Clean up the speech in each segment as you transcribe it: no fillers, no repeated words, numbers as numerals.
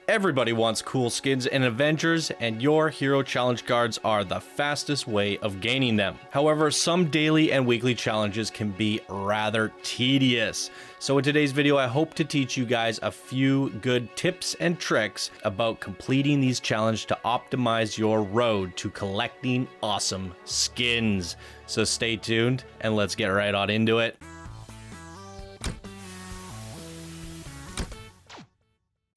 Everybody wants cool skins in Avengers, and your hero challenge cards are the fastest way of gaining them. However, some daily and weekly challenges can be rather tedious. So in today's video, I hope to teach you guys a few good tips and tricks about completing these challenges to optimize your road to collecting awesome skins. So stay tuned and let's get right on into it.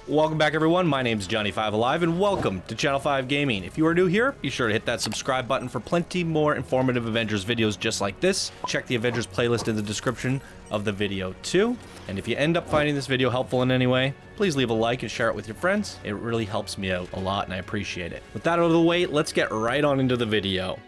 Welcome back everyone, my name is Johnny5Alive and welcome to Channel 5 Gaming. If you are new here, be sure to hit that subscribe button for plenty more informative Avengers videos just like this. Check the Avengers playlist in the description of the video too. And if you end up finding this video helpful in any way, please leave a like and share it with your friends. It really helps me out a lot and I appreciate it. With that out of the way, let's get right on into the video.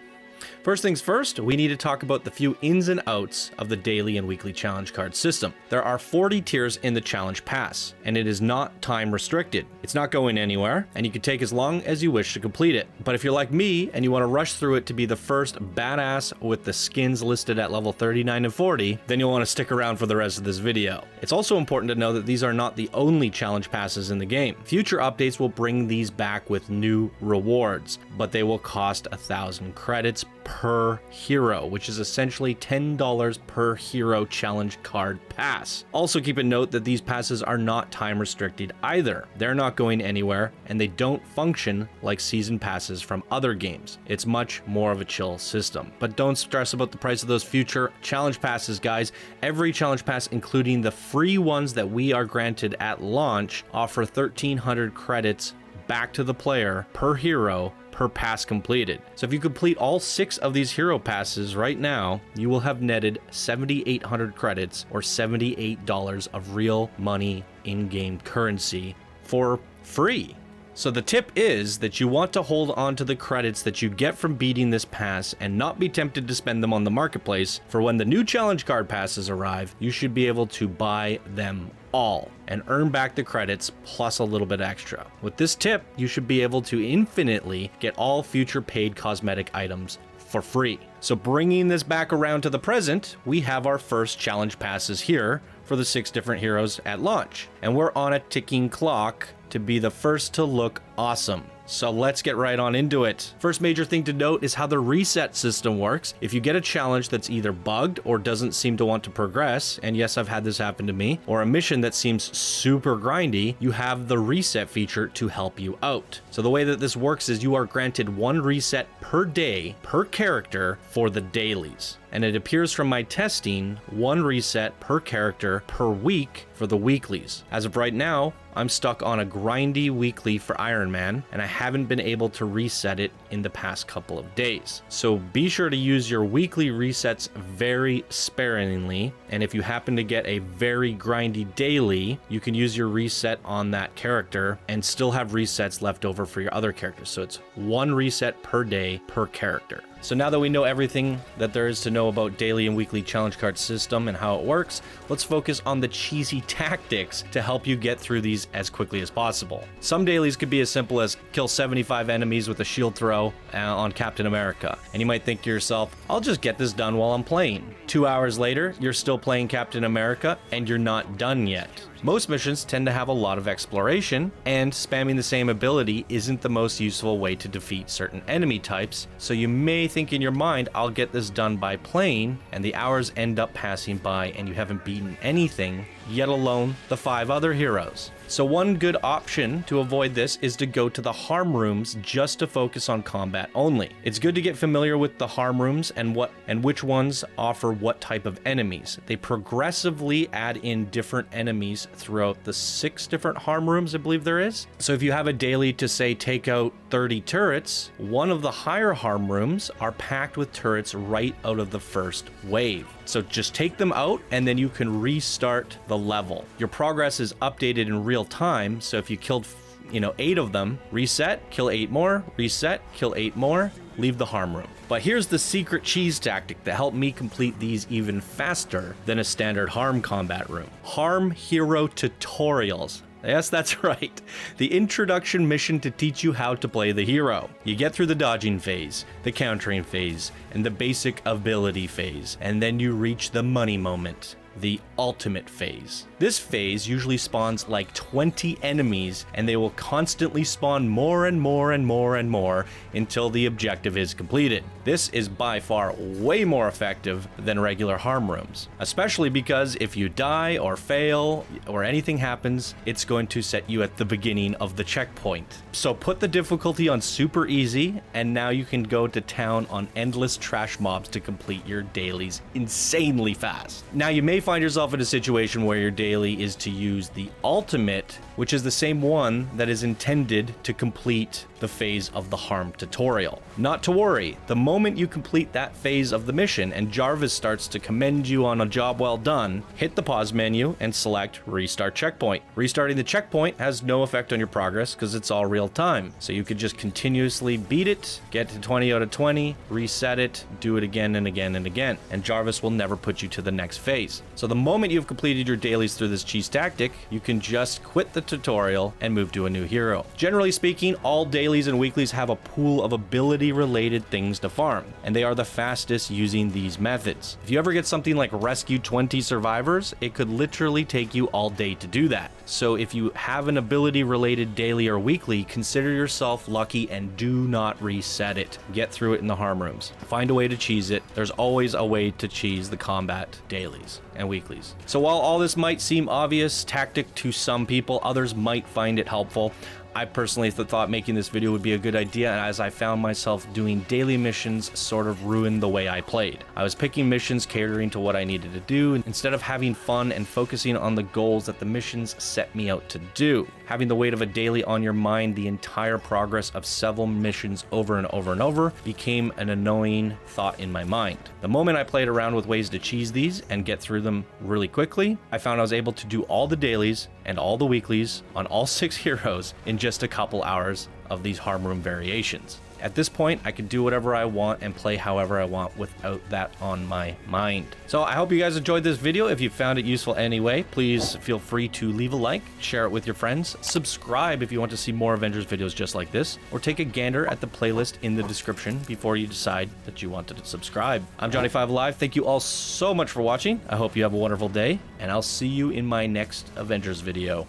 First things first, we need to talk about the few ins and outs of the daily and weekly challenge card system. There are 40 tiers in the challenge pass, and it is not time restricted. It's not going anywhere, and you can take as long as you wish to complete it. But if you're like me and you want to rush through it to be the first badass with the skins listed at level 39 and 40, then you'll want to stick around for the rest of this video. It's also important to know that these are not the only challenge passes in the game. Future updates will bring these back with new rewards, but they will cost 1,000 credits per hero, which is essentially $10 per hero challenge card pass. Also keep a note that these passes are not time restricted either. They're not going anywhere and they don't function like season passes from other games. It's much more of a chill system. But don't stress about the price of those future challenge passes, guys. Every challenge pass, including the free ones that we are granted at launch, offer 1,300 credits back to the player per hero per pass completed. So if you complete all 6 of these hero passes right now, you will have netted 7,800 credits or $78 of real money in-game currency for free. So the tip is that you want to hold on to the credits that you get from beating this pass and not be tempted to spend them on the marketplace, for when the new challenge card passes arrive, you should be able to buy them all and earn back the credits plus a little bit extra. With this tip, you should be able to infinitely get all future paid cosmetic items for free. So bringing this back around to the present, we have our first challenge passes here for the 6 different heroes at launch, and we're on a ticking clock to be the first to look awesome. So let's get right on into it. First major thing to note is how the reset system works. If you get a challenge that's either bugged or doesn't seem to want to progress, and yes, I've had this happen to me, or a mission that seems super grindy, you have the reset feature to help you out. So the way that this works is you are granted 1 reset per day per character for the dailies. And it appears from my testing, 1 reset per character per week for the weeklies. As of right now, I'm stuck on a grindy weekly for Iron Man, and I haven't been able to reset it in the past couple of days. So be sure to use your weekly resets very sparingly, and if you happen to get a very grindy daily, you can use your reset on that character and still have resets left over for your other characters. So it's 1 reset per day per character. So now that we know everything that there is to know about daily and weekly challenge card system and how it works, let's focus on the cheesy tactics to help you get through these as quickly as possible. Some dailies could be as simple as kill 75 enemies with a shield throw on Captain America. And you might think to yourself, I'll just get this done while I'm playing. 2 hours later, you're still playing Captain America and you're not done yet. Most missions tend to have a lot of exploration, and spamming the same ability isn't the most useful way to defeat certain enemy types, so you may think in your mind, I'll get this done by playing, and the hours end up passing by and you haven't beaten anything, yet alone the 5 other heroes. So one good option to avoid this is to go to the harm rooms just to focus on combat only. It's good to get familiar with the harm rooms and which ones offer what type of enemies. They progressively add in different enemies throughout the 6 different harm rooms, I believe there is. So if you have a daily to say take out 30 turrets, one of the higher harm rooms are packed with turrets right out of the first wave. So just take them out and then you can restart the level. Your progress is updated in real time, so if you killed 8 of them, reset, kill 8 more, reset, kill 8 more, leave the harm room. But here's the secret cheese tactic that helped me complete these even faster than a standard harm combat room. Harm hero tutorials. Yes, that's right. The introduction mission to teach you how to play the hero. You get through the dodging phase, the countering phase, and the basic ability phase, and then you reach the money moment. the ultimate phase. This phase usually spawns like 20 enemies, and they will constantly spawn more and more and more and more until the objective is completed. This is by far way more effective than regular harm rooms, especially because if you die or fail or anything happens, it's going to set you at the beginning of the checkpoint. So put the difficulty on super easy, and now you can go to town on endless trash mobs to complete your dailies insanely fast. Now you may find yourself in a situation where your daily is to use the ultimate, which is the same one that is intended to complete the phase of the harm tutorial. Not to worry, the moment you complete that phase of the mission and Jarvis starts to commend you on a job well done, hit the pause menu and select restart checkpoint. Restarting the checkpoint has no effect on your progress because it's all real time. So you could just continuously beat it, get to 20 out of 20, reset it, do it again and again and again, and Jarvis will never put you to the next phase. So the moment you've completed your dailies through this cheese tactic, you can just quit the tutorial and move to a new hero. Generally speaking, all dailies and weeklies have a pool of ability related things to farm, and they are the fastest using these methods. If you ever get something like rescue 20 survivors, it could literally take you all day to do that. So if you have an ability related daily or weekly, consider yourself lucky and do not reset it. Get through it in the harm rooms. Find a way to cheese it. There's always a way to cheese the combat dailies and weeklies. So while all this might seem obvious tactic to some people, others might find it helpful. I personally thought making this video would be a good idea, and as I found myself doing daily missions sort of ruined the way I played. I was picking missions catering to what I needed to do instead of having fun and focusing on the goals that the missions set me out to do. Having the weight of a daily on your mind the entire progress of several missions over and over and over became an annoying thought in my mind. The moment I played around with ways to cheese these and get through them really quickly, I found I was able to do all the dailies and all the weeklies on all 6 heroes in just a couple hours of these harm room variations. At this point, I can do whatever I want and play however I want without that on my mind. So I hope you guys enjoyed this video. If you found it useful anyway, please feel free to leave a like, share it with your friends, subscribe if you want to see more Avengers videos just like this, or take a gander at the playlist in the description before you decide that you wanted to subscribe. I'm Johnny5Alive. Thank you all so much for watching. I hope you have a wonderful day, and I'll see you in my next Avengers video.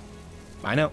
Bye now.